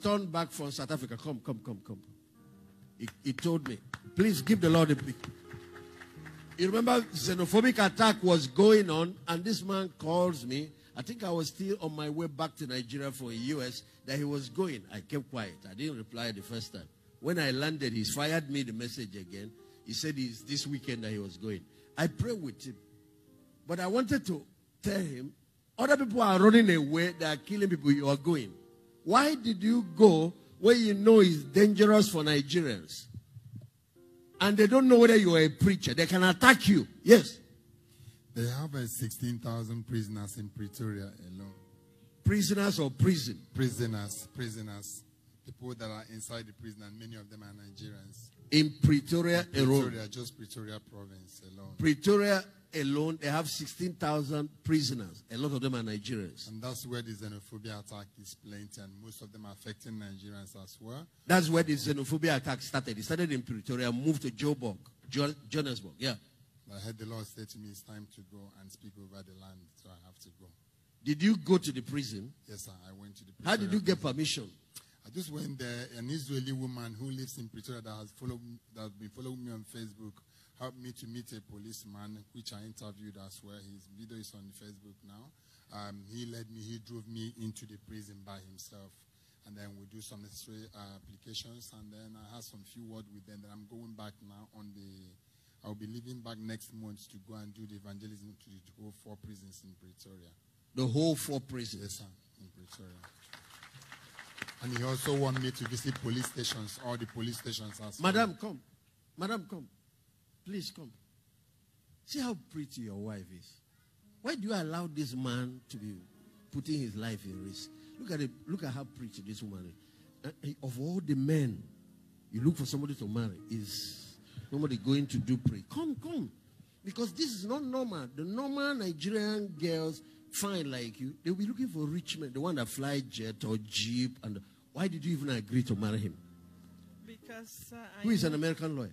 returned back from South Africa. Come. He told me, please give the Lord a big. You remember xenophobic attack was going on, and this man calls me. I think I was still on my way back to Nigeria for a US, that he was going. I kept quiet. I didn't reply the first time. When I landed, he fired me the message again. He said it's this weekend that he was going. I prayed with him. But I wanted to tell him, other people are running away, they are killing people, you are going. Why did you go where you know it's dangerous for Nigerians? And they don't know whether you are a preacher. They can attack you. Yes. They have 16,000 prisoners in Pretoria alone. Prisoners or prison? Prisoners. People that are inside the prison, and many of them are Nigerians. In Pretoria alone? Just Pretoria province alone. Pretoria alone, they have 16,000 prisoners. A lot of them are Nigerians. And that's where the xenophobia attack is plenty, and most of them are affecting Nigerians as well. That's where the xenophobia attack started. It started in Pretoria, moved to Joburg, Johannesburg. Yeah. I heard the Lord say to me, it's time to go and speak over the land, so I have to go. Did you go to the prison? Yes, sir. I went to the prison. How did you get permission? I just went there. An Israeli woman who lives in Pretoria that has been following me on Facebook helped me to meet a policeman, which I interviewed as well. His video is on Facebook now. He drove me into the prison by himself. And then we do some necessary applications. And then I had some few words with them. Then I'm going back now I'll be leaving back next month to go and do the evangelism to the whole 4 prisons in Pretoria. The whole 4 prisons? Yes, sir, in Pretoria. And he also wanted me to visit police stations, all the police stations as well. Madam, come. Madam, come. Please come. See how pretty your wife is. Why do you allow this man to be putting his life in risk? Look at how pretty this woman is. Of all the men you look for somebody to marry, is somebody going to do pray. Come. Because this is not normal. The normal Nigerian girls, fine like you, they'll be looking for rich men, the one that fly jet or jeep. And why did you even agree to marry him? Because who is an American lawyer?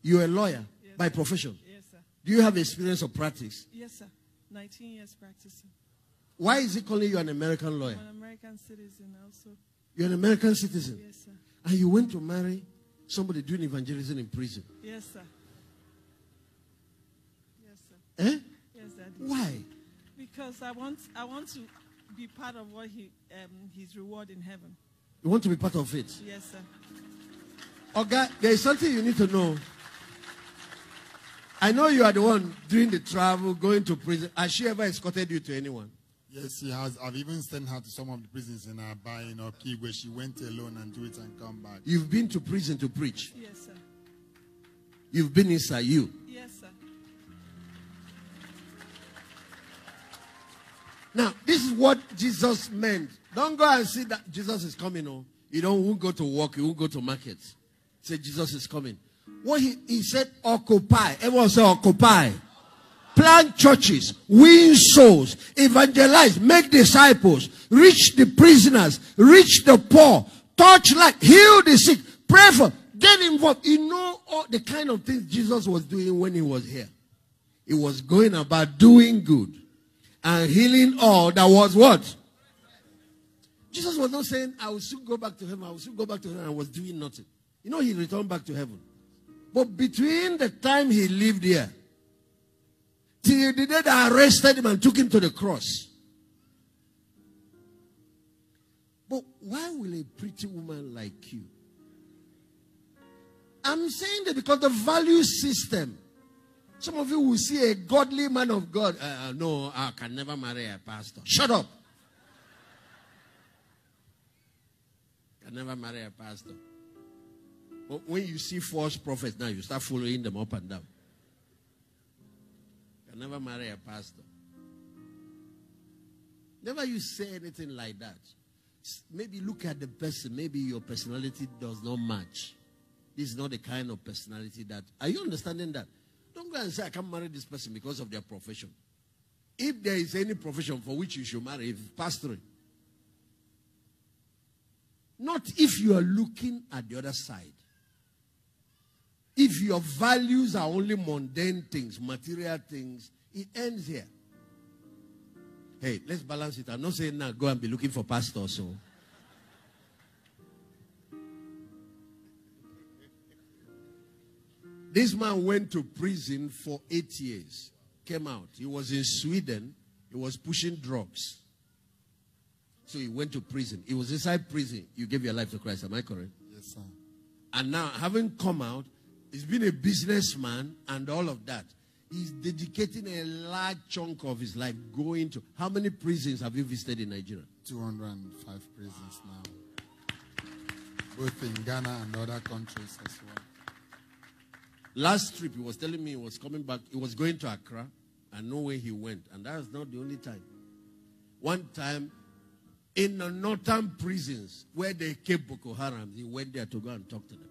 You're a lawyer, yes, by profession? Yes, sir. Do you have experience of practice? Yes, sir. 19 years practicing. Why is he calling you an American lawyer? I'm an American citizen also. You're an American citizen? Yes, sir. And you went to marry somebody doing evangelism in prison? Yes, sir. Yes, sir. Eh? Yes, Daddy. Why? Because I want to be part of what his reward in heaven. You want to be part of it? Yes, sir. Okay, there is something you need to know. I know you are the one doing the travel, going to prison. Has she ever escorted you to anyone? Yes, she has. I've even sent her to some of the prisons in Aba, in Oki, where she went alone and do it and come back. You've been to prison to preach? Yes, sir. You've been inside you? Yes, sir. Now, this is what Jesus meant. Don't go and see that Jesus is coming. Oh. You won't go to work. You won't go to markets. Say Jesus is coming. What he said, occupy. Everyone say occupy. Plant churches, win souls, evangelize, make disciples, reach the prisoners, reach the poor, touch life, heal the sick, pray for, get involved. You know all the kind of things Jesus was doing when he was here. He was going about doing good and healing all that was what? Jesus was not saying, I will soon go back to heaven, I will soon go back to heaven, and was doing nothing. You know, he returned back to heaven. But between the time he lived here, till the day they arrested him and took him to the cross. But why will a pretty woman like you? I'm saying that because the value system. Some of you will see a godly man of God. No, I can never marry a pastor. Shut up. Can never marry a pastor. But when you see false prophets now, you start following them up and down. Can never marry a pastor. Never you say anything like that. Maybe look at the person. Maybe your personality does not match. This is not the kind of personality that... Are you understanding that? Don't go and say, I can't marry this person because of their profession. If there is any profession for which you should marry, if pastoring. Not if you are looking at the other side. If your values are only mundane things, material things, it ends here. Hey, let's balance it. I'm not saying now go and be looking for pastors. So. This man went to prison for 8 years. Came out. He was in Sweden. He was pushing drugs. So he went to prison. He was inside prison. You gave your life to Christ. Am I correct? Yes, sir. And now, having come out, he's been a businessman and all of that. He's dedicating a large chunk of his life going to... How many prisons have you visited in Nigeria? 205 prisons now. Both in Ghana and other countries as well. Last trip, he was telling me he was coming back. He was going to Accra, and nowhere he went. And that was not the only time. One time, in the northern prisons, where they kept Boko Haram, he went there to go and talk to them.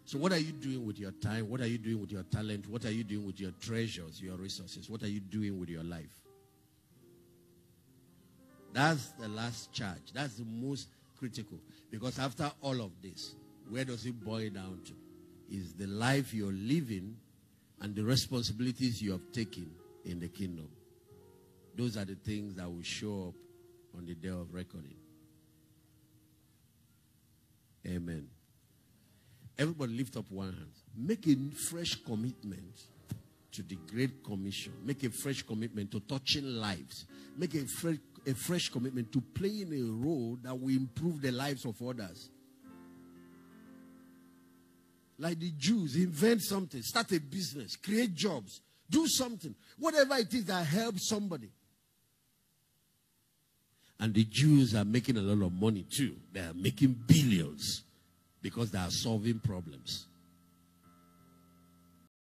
So what are you doing with your time? What are you doing with your talent? What are you doing with your treasures, your resources? What are you doing with your life? That's the last charge. That's the most critical. Because after all of this, where does it boil down to? Is the life you're living and the responsibilities you have taken in the kingdom. Those are the things that will show up on the day of reckoning. Amen. Everybody lift up one hand. Make a fresh commitment to the Great Commission. Make a fresh commitment to touching lives. Make a fresh commitment to playing a role that will improve the lives of others. Like the Jews, invent something, start a business, create jobs, do something. Whatever it is that helps somebody. And the Jews are making a lot of money too. They are making billions because they are solving problems.